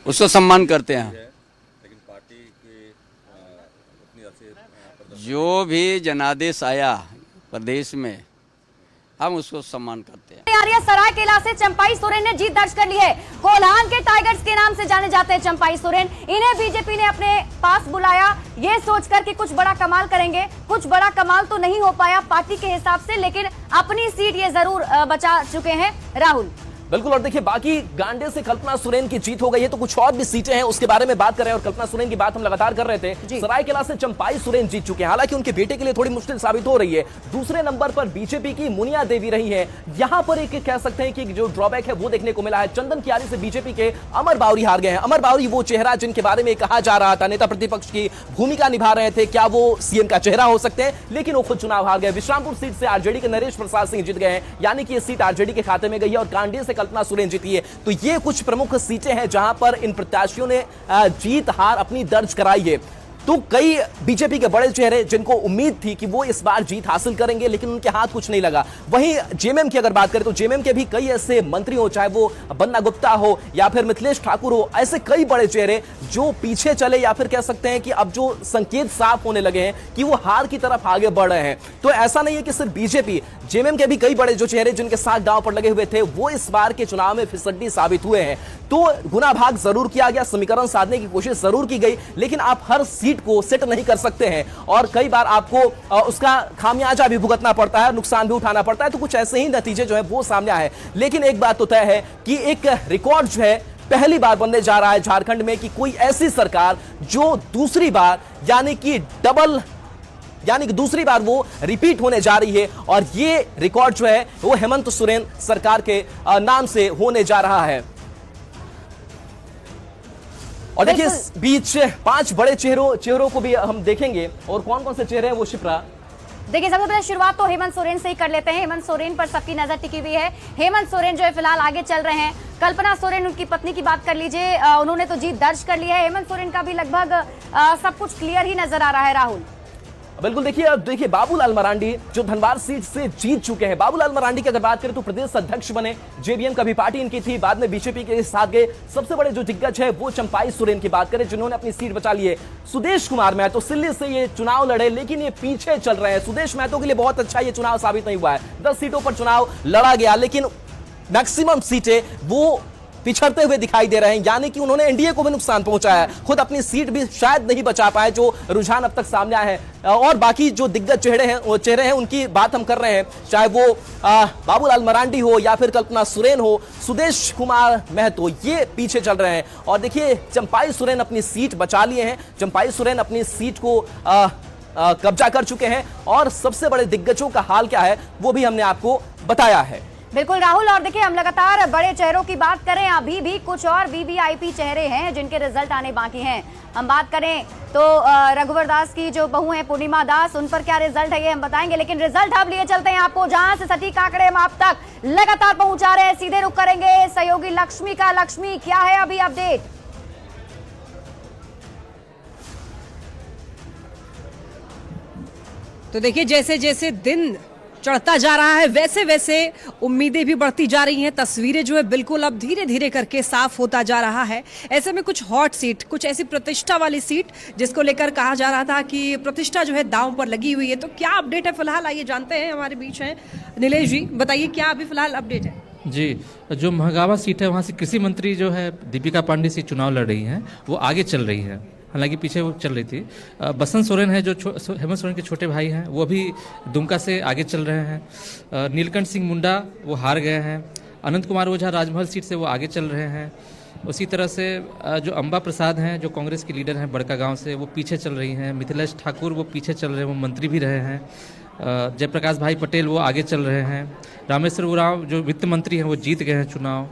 उसको सम्मान करते हैं। लेकिन पार्टी के अपनी तरफ से जो भी जनादेश आया प्रदेश में हम उसको सम्मान करते हैं। सरायकेला से चंपाई सोरेन ने जीत दर्ज कर ली है। कोल्हान के टाइगर्स के नाम से जाने जाते हैं चंपाई सोरेन। इन्हें बीजेपी ने अपने पास बुलाया ये सोचकर कि कुछ बड़ा कमाल करेंगे। कुछ बड़ा कमाल तो नहीं हो पाया पार्टी के हिसाब से, लेकिन अपनी सीट ये जरूर बचा चुके हैं राहुल। बिल्कुल। और देखिए बाकी गांडे से कल्पना सोरेन की जीत हो गई है, तो कुछ और भी सीटें हैं उसके बारे में बात कर रहे हैं। और कल्पना सोरेन की बात हम लगातार कर रहे थे। सरायकेला से चंपाई सोरेन जीत चुके हैं, हालांकि उनके बेटे के लिए थोड़ी मुश्किल साबित हो रही है। दूसरे नंबर पर बीजेपी की मुनिया देवी रही है। यहां पर एक कह सकते हैं कि जो ड्रॉबैक है वो देखने को मिला है। चंदन कियारी से बीजेपी के अमर बावरी हार गए हैं। अमर बावरी वो चेहरा जिनके बारे में कहा जा रहा था नेता प्रतिपक्ष की भूमिका निभा रहे थे, क्या वो सीएम का चेहरा हो सकते हैं, लेकिन वो खुद चुनाव हार गए। विश्रामपुर सीट से आरजेडी के नरेश प्रसाद सिंह जीत गए हैं, यानी कि ये सीट आरजेडी के खाते में गई है। और कांडी से कल्पना सोरेन जीती है। तो ये कुछ प्रमुख सीटें हैं जहां पर इन प्रत्याशियों ने जीत हार अपनी दर्ज कराई है। तो कई बीजेपी के बड़े चेहरे जिनको उम्मीद थी कि वो इस बार जीत हासिल करेंगे, लेकिन उनके हाथ कुछ नहीं लगा। वहीं जेएमएम की अगर बात करें तो जेएमएम के भी कई ऐसे मंत्री हो, चाहे वो बन्ना गुप्ता हो या फिर मिथिलेश ठाकुर हो, ऐसे कई बड़े चेहरे जो पीछे चले, या फिर कह सकते हैं कि अब जो संकेत साफ होने लगे हैं कि वो हार की तरफ आगे बढ़ रहे हैं। तो ऐसा नहीं है कि सिर्फ बीजेपी, जेएमएम के भी कई बड़े जो चेहरे जिनके साथ दांव पर लगे हुए थे वो इस बार के चुनाव में फिसड्डी साबित हुए हैं। तो गुना भाग जरूर किया गया, समीकरण साधने की कोशिश जरूर की गई, लेकिन आप हर सीट को सेट नहीं कर सकते हैं और कई बार आपको उसका खामियाजा भी भुगतना पड़ता है, नुकसान भी उठाना पड़ता है। तो कुछ ऐसे ही नतीजे जो है वो सामने आए। लेकिन एक बात तो तय है कि एक रिकॉर्ड जो है पहली बार बनने जा रहा है झारखंड में कि कोई ऐसी सरकार जो दूसरी बार यानी कि दूसरी बार वो रिपीट होने जा रही है। और ये रिकॉर्ड जो है वो हेमंत सोरेन सरकार के नाम से होने जा रहा है। और देखिए इस बीच 5 बड़े चेहरों को भी हम देखेंगे। और कौन कौन से चेहरे हैं वो शिप्रा? देखिए सबसे पहले शुरुआत तो हेमंत सोरेन से ही कर लेते हैं। हेमंत सोरेन पर सबकी नजर टिकी हुई है। हेमंत सोरेन जो है फिलहाल आगे चल रहे हैं। कल्पना सोरेन उनकी पत्नी की बात कर लीजिए, उन्होंने तो जीत दर्ज कर ली है। हेमंत सोरेन का भी लगभग सब कुछ क्लियर ही नजर आ रहा है राहुल। बिल्कुल। देखिए बाबूलाल मरांडी जो धनबाद सीट से जीत चुके हैं। बाबूलाल मरांडी की अगर बात करें तो प्रदेश अध्यक्ष बने, जेबीएम का भी पार्टी इनकी थी, बाद में बीजेपी के साथ गए। सबसे बड़े जो दिग्गज है वो चंपाई सोरेन की बात करें जिन्होंने अपनी सीट बचा ली है। सुदेश कुमार महतो सिल्ली से ये चुनाव लड़े, लेकिन ये पीछे चल रहे हैं। सुदेश महतो के लिए बहुत अच्छा ये चुनाव साबित नहीं हुआ है। 10 सीटों पर चुनाव लड़ा गया, लेकिन मैक्सिमम सीटें वो पिछड़ते हुए दिखाई दे रहे हैं, यानी कि उन्होंने एनडीए को भी नुकसान पहुंचाया है। खुद अपनी सीट भी शायद नहीं बचा पाए, जो रुझान अब तक सामने आया है। और बाकी जो दिग्गज चेहरे हैं उनकी बात हम कर रहे हैं, चाहे वो बाबूलाल मरांडी हो या फिर कल्पना सोरेन हो, सुदेश कुमार महतो, ये पीछे चल रहे हैं। और देखिए चंपाई सोरेन अपनी सीट बचा लिए हैं। चंपाई सोरेन अपनी सीट को कब्जा कर चुके हैं। और सबसे बड़े दिग्गजों का हाल क्या है वो भी हमने आपको बताया है। बिल्कुल राहुल। और देखिए हम लगातार बड़े चेहरों की बात करें, अभी भी कुछ और वीवीआईपी चेहरे हैं जिनके रिजल्ट आने बाकी हैं। हम बात करें तो रघुवर दास की जो बहू है पूर्णिमा दास, उन पर क्या रिजल्ट है ये हम बताएंगे, लेकिन रिजल्ट अब लिए चलते हैं आपको जहां से सटीक आंकड़े हम आप तक लगातार पहुंचा रहे हैं। सीधे रुख करेंगे सहयोगी लक्ष्मी का। लक्ष्मी, क्या है अभी अपडेट? तो देखिए जैसे जैसे दिन चढ़ता जा रहा है वैसे वैसे उम्मीदें भी बढ़ती जा रही हैं। तस्वीरें जो है बिल्कुल अब धीरे धीरे करके साफ होता जा रहा है। ऐसे में कुछ हॉट सीट, कुछ ऐसी प्रतिष्ठा वाली सीट जिसको लेकर कहा जा रहा था कि प्रतिष्ठा जो है दांव पर लगी हुई है। तो क्या अपडेट है फिलहाल, आइए जानते हैं। हमारे बीच हैं नीलेश जी, बताइए क्या अभी फिलहाल अपडेट है? जी, जो महगावा सीट है वहाँ से कृषि मंत्री जो है दीपिका पांडे से चुनाव लड़ रही हैं, वो आगे चल रही है, हालांकि पीछे वो चल रही थी। बसंत सोरेन है जो हेमंत सोरेन के छोटे भाई हैं, वो अभी दुमका से आगे चल रहे हैं। नीलकंठ सिंह मुंडा वो हार गए हैं। अनंत कुमार ओझा राजमहल सीट से वो आगे चल रहे हैं। उसी तरह से जो अंबा प्रसाद हैं जो कांग्रेस की लीडर हैं बड़का गांव से, वो पीछे चल रही हैं। मिथिलेश ठाकुर वो पीछे चल रहे हैं, वो मंत्री भी रहे हैं। जयप्रकाश भाई पटेल वो आगे चल रहे हैं। रामेश्वर उरांव जो वित्त मंत्री हैं वो जीत गए हैं चुनाव।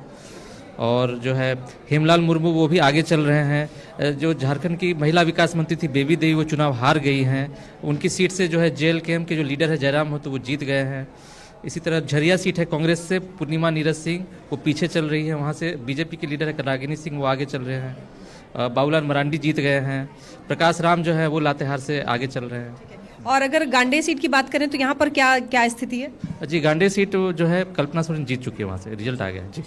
और जो है हेमलाल मुर्मू वो भी आगे चल रहे हैं। जो झारखंड की महिला विकास मंत्री थी बेबी देवी वो चुनाव हार गई हैं। उनकी सीट से जो है जेएलकेएम के जो लीडर है जयराम हो तो वो जीत गए हैं। इसी तरह झरिया सीट है कांग्रेस से पूर्णिमा नीरज सिंह वो पीछे चल रही है, वहाँ से बीजेपी के लीडर है रागिनी सिंह वो आगे चल रहे हैं। बाबूलाल मरांडी जीत गए हैं। प्रकाश राम जो है वो लातेहार से आगे चल रहे हैं। और अगर गांडे सीट की बात करें तो यहाँ पर क्या क्या स्थिति है? जी, गांडे सीट जो है कल्पना सोरेन जीत चुकी है, वहाँ से रिजल्ट आ गया है। जी।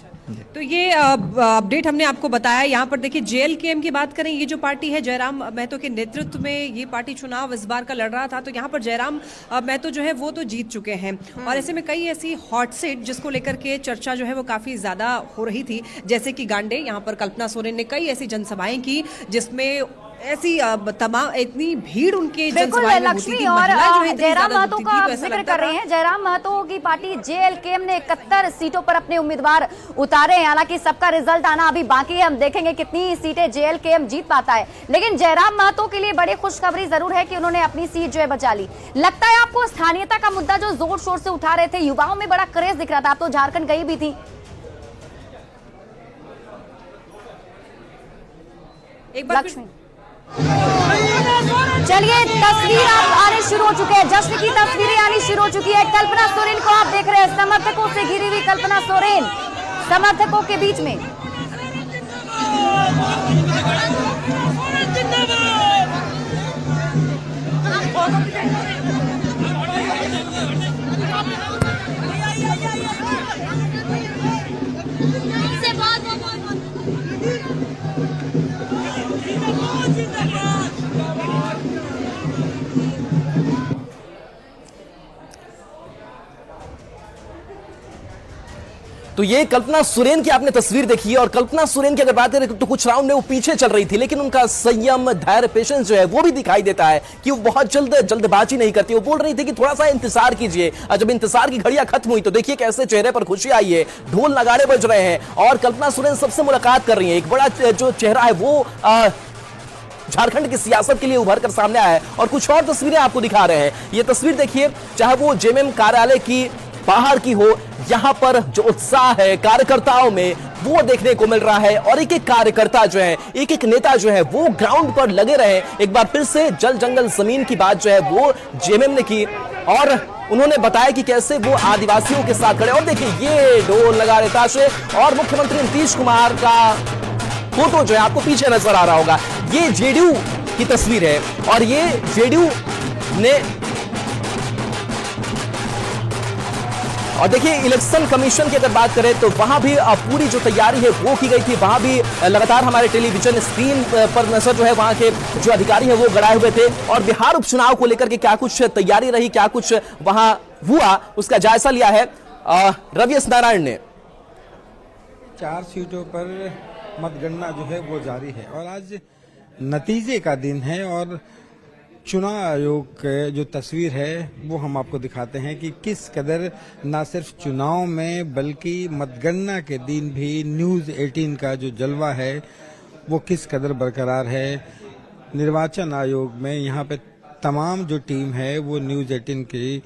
तो ये अपडेट हमने आपको बताया। यहाँ पर देखिए JLKM की बात करें, ये जो पार्टी है जयराम महतो के नेतृत्व में ये पार्टी चुनाव इस बार का लड़ रहा था, तो यहाँ पर जयराम महतो जो है वो तो जीत चुके हैं। और ऐसे में कई ऐसी हॉट सीट जिसको लेकर के चर्चा जो है वो काफी ज्यादा हो रही थी, जैसे कि गांडे। यहाँ पर कल्पना सोरेन ने कई ऐसी जनसभाएं की जिसमें ऐसी तमाम इतनी भीड़ उनके बिल्कुल जनसभाएं में होती लक्ष्मी थी, और महिला जो है इतनी जयराम ज्यादा महतो जुटती का थी, आप तो ऐसा जिक्र लगता कर रहे था। हैं। जयराम महतो की पार्टी JLKM ने 71 सीटों पर अपने उम्मीदवार उतारे हैं। हालांकि सबका रिजल्ट आना अभी बाकी है, हम देखेंगे कितनी सीटें JLKM जीत पाता है। लेकिन जयराम महतो के लिए बड़ी खुशखबरी जरूर है कि उन्होंने अपनी सीट जो है बचा ली। लगता है आपको स्थानीयता का मुद्दा जो जोर शोर से उठा रहे थे, युवाओं में बड़ा क्रेज दिख रहा था, आप तो झारखंड गई भी थी। एक बार लक्ष्मी, चलिए तस्वीर आप आने शुरू हो चुके हैं, जश्न की तस्वीरें आनी शुरू हो चुकी है। कल्पना सोरेन को आप देख रहे हैं, समर्थकों से घिरी हुई कल्पना सोरेन समर्थकों के बीच में। तो ये कल्पना सोरेन की आपने तस्वीर देखी है। और कल्पना सोरेन की अगर बात करें तो कुछ राउंड में वो पीछे चल रही थी, लेकिन उनका संयम, धैर्य, पेशेंस जो है वो भी दिखाई देता है कि वो बहुत जल्दबाजी नहीं करती। वो बोल रही थी कि थोड़ा सा इंतजार कीजिए, और जब इंतजार की घड़ियां खत्म हुई तो देखिए कैसे चेहरे पर खुशी आई है, ढोल नगाड़े बज रहे हैं और कल्पना सोरेन सबसे मुलाकात कर रही है। एक बड़ा जो चेहरा है वो झारखंड की सियासत के लिए उभर कर सामने आया है। और कुछ और तस्वीरें आपको दिखा रहे हैं। ये तस्वीर देखिए, चाहे वो JMM कार्यालय की बाहर की हो, यहां पर जो उत्साह है कार्यकर्ताओं में वो देखने को मिल रहा है। और एक एक कार्यकर्ता जो है, एक एक नेता जो है वो ग्राउंड पर लगे रहे। एक बार फिर से जल जंगल जमीन की बात जो है वो JMM ने की और उन्होंने बताया कि कैसे वो आदिवासियों के साथ खड़े। और देखिए ये ढोल नगाड़े ताशे और मुख्यमंत्री नीतीश कुमार का फोटो जो है आपको पीछे नजर आ रहा होगा, ये JDU की तस्वीर है। और ये JDU ने, और देखिए इलेक्शन कमीशन की अगर बात करें तो वहां भी पूरी जो तैयारी है वो की गई थी। वहां भी लगातार हमारे टेलीविजन स्क्रीन पर नजर जो है वहां के जो अधिकारी हैं वो गड़ाए हुए थे। और बिहार उपचुनाव को लेकर के क्या कुछ तैयारी रही, क्या कुछ वहां हुआ, उसका जायजा लिया है रवि एस नारायण ने। 4 सीटों पर मतगणना जो है वो जारी है और आज नतीजे का दिन है। और चुनाव आयोग की जो तस्वीर है वो हम आपको दिखाते हैं कि किस कदर ना सिर्फ चुनाव में बल्कि मतगणना के दिन भी न्यूज़ 18 का जो जलवा है वो किस कदर बरकरार है। निर्वाचन आयोग में यहाँ पे तमाम जो टीम है वो न्यूज़ 18 की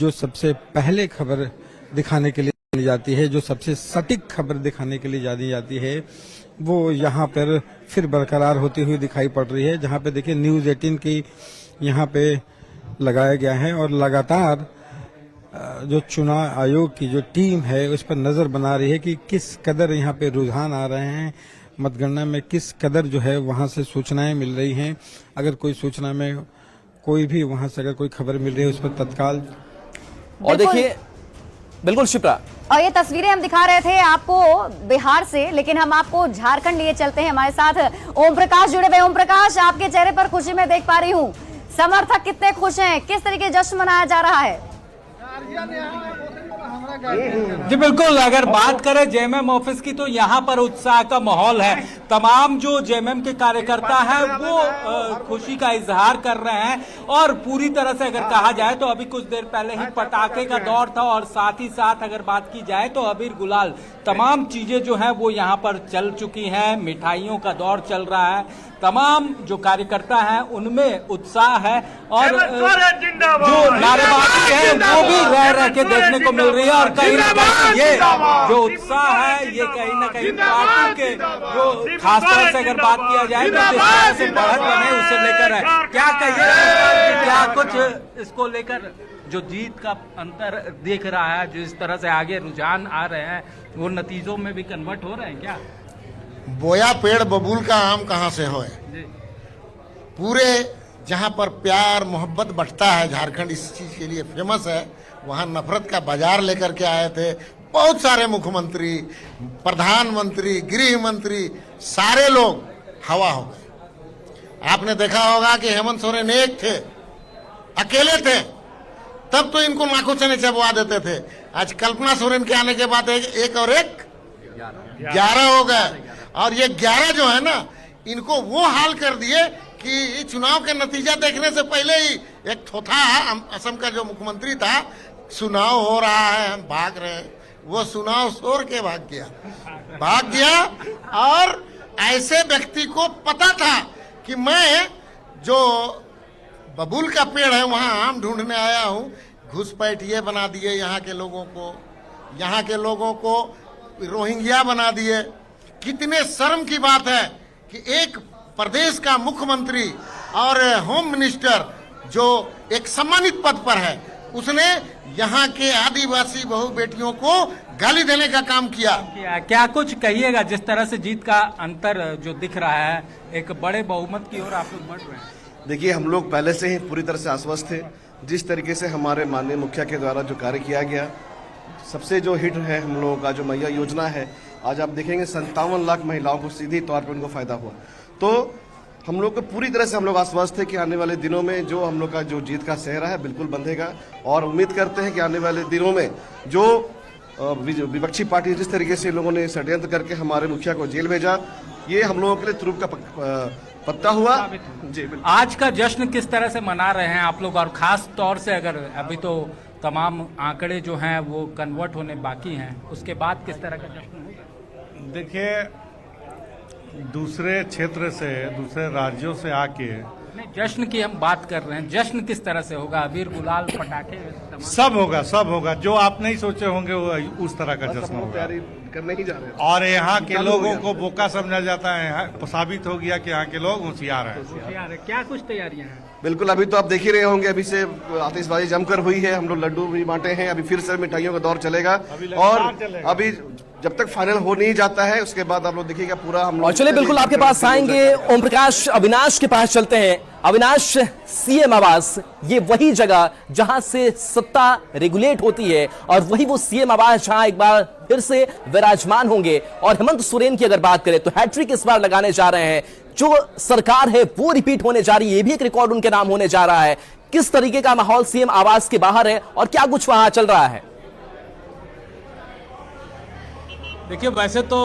जो सबसे पहले खबर दिखाने के लिए जानी जाती है, जो सबसे सटीक खबर दिखाने के लिए जानी जाती है, वो यहाँ पर फिर बरकरार होती हुई दिखाई पड़ रही है। जहाँ पे देखिए न्यूज़ 18 की यहाँ पे लगाया गया है और लगातार जो चुनाव आयोग की जो टीम है उस पर नज़र बना रही है कि किस कदर यहाँ पे रुझान आ रहे हैं मतगणना में, किस कदर जो है वहाँ से सूचनाएं मिल रही हैं। अगर कोई सूचना में कोई भी वहाँ से अगर कोई खबर मिल रही है उस पर तत्काल। और देखिए बिल्कुल शिप्रा, और ये तस्वीरें हम दिखा रहे थे आपको बिहार से, लेकिन हम आपको झारखंड लिए चलते हैं। हमारे साथ ओम प्रकाश जुड़े हुए। ओम प्रकाश, आपके चेहरे पर खुशी मैं देख पा रही हूँ, समर्थक कितने खुश हैं, किस तरीके जश्न मनाया जा रहा है? जी बिल्कुल, अगर बात करें JMM ऑफिस की तो यहाँ पर उत्साह का माहौल है। तमाम जो JMM के कार्यकर्ता हैं वो खुशी का इजहार कर रहे हैं। और पूरी तरह से अगर कहा जाए तो अभी कुछ देर पहले ही पटाखे का दौर था और साथ ही साथ अगर बात की जाए तो अबीर गुलाल तमाम चीजें जो है वो यहाँ पर चल चुकी हैं। मिठाइयों का दौर चल रहा है, तमाम जो कार्यकर्ता हैं उनमें उत्साह है और जो नारेबाजी है वो भी रह के देखने को मिल रही है। और कहीं ना कहीं ये जो उत्साह है ये कहीं ना कहीं पार्टी के जो खासतौर से अगर बात किया जाए तो जिस तरह से बढ़त बने उसे लेकर है। क्या कहिए, क्या कुछ इसको लेकर जो जीत का अंतर देख रहा है, जो इस तरह से आगे रुझान आ रहे हैं वो नतीजों में भी कन्वर्ट हो रहे हैं क्या? बोया पेड़ बबूल का आम कहाँ से होए। पूरे जहां पर प्यार मोहब्बत बंटता है, झारखंड इस चीज के लिए फेमस है, वहां नफरत का बाजार लेकर के आए थे। बहुत सारे मुख्यमंत्री, प्रधानमंत्री, गृह मंत्री, सारे लोग हवा हो गए। आपने देखा होगा कि हेमंत सोरेन एक थे, अकेले थे, तब तो इनको नाकों से चबवा देते थे। आज कल्पना सोरेन के आने के बाद एक और एक 11 हो गए। और ये 11 जो है ना, इनको वो हाल कर दिए कि चुनाव के नतीजा देखने से पहले ही एक थोथा असम का जो मुख्यमंत्री था, चुनाव हो रहा है, हम भाग रहे हैं, वो चुनाव छोड़ के भाग गया। और ऐसे व्यक्ति को पता था कि मैं जो बबूल का पेड़ है वहां आम ढूंढने आया हूं, घुसपैठ ये बना दिए यहाँ के लोगों को रोहिंग्या बना दिए। कितने शर्म की बात है कि एक प्रदेश का मुख्यमंत्री और होम मिनिस्टर जो एक सम्मानित पद पर है, उसने यहाँ के आदिवासी बहू बेटियों को गाली देने का काम किया। क्या कुछ कहिएगा, जिस तरह से जीत का अंतर जो दिख रहा है, एक बड़े बहुमत की ओर आप लोग बढ़ रहे हैं? देखिए, हम लोग पहले से ही पूरी तरह से आश्वस्त थे। जिस तरीके से हमारे माननीय मुखिया के द्वारा जो कार्य किया गया, सबसे जो हिट है हम लोगों का जो मैया योजना है, आज आप देखेंगे 57 लाख महिलाओं को सीधी तौर पर उनको फायदा हुआ। तो हम लोग को पूरी तरह से हम लोग आश्वस्त है कि आने वाले दिनों में जो हम लोग का जो जीत का सेहरा है बिल्कुल बंधेगा। और उम्मीद करते हैं कि आने वाले दिनों में जो विपक्षी पार्टी जिस तरीके से लोगों ने षड्यंत्र करके हमारे मुखिया को जेल भेजा, ये हम लोगों के लिए तुरुप का पत्ता हुआ। जी, आज का जश्न किस तरह से मना रहे हैं आप लोग, और खास तौर से अगर अभी तो तमाम आंकड़े जो हैं वो कन्वर्ट होने बाकी हैं, उसके बाद किस तरह का जश्न होगा? देखिए, दूसरे क्षेत्र से, दूसरे राज्यों से आके नहीं, जश्न की हम बात कर रहे हैं, जश्न किस तरह से होगा? अबीर गुलाल पटाखे सब होगा। जो आप नहीं सोचे होंगे वो उस तरह का जश्न होगा। तैयारी करने ही जा रहे हैं। और यहाँ के लोगों को बोका समझा जाता है, साबित हो गया कि यहाँ के लोग होशियार हैं। क्या कुछ तैयारियां हैं? बिल्कुल, अभी तो आप देख ही रहे होंगे, अभी से आतिशबाजी जमकर हुई है, हम लोग लड्डू भी बांटे हैं, अभी फिर से मिठाइयों का दौर चलेगा। और अभी जब तक फाइनल हो नहीं जाता है उसके बाद आप लोग देखिएगा पूरा हम लोग। और चलिए बिल्कुल आपके पास आएंगे, ओम प्रकाश अविनाश के पास चलते हैं। अविनाश, सीएम आवास ये वही जगह जहां से सत्ता रेगुलेट होती है, और वही वो सीएम आवास जहां एक बार फिर से विराजमान होंगे। और हेमंत सोरेन की अगर बात करें तो हैट्रिक इस बार लगाने जा रहे हैं। जो सरकार है वो रिपीट होने जा रही है, ये भी एक रिकॉर्ड उनके नाम होने जा रहा है। किस तरीके का माहौल सीएम आवास के बाहर है और क्या कुछ वहां चल रहा है? देखिए, वैसे तो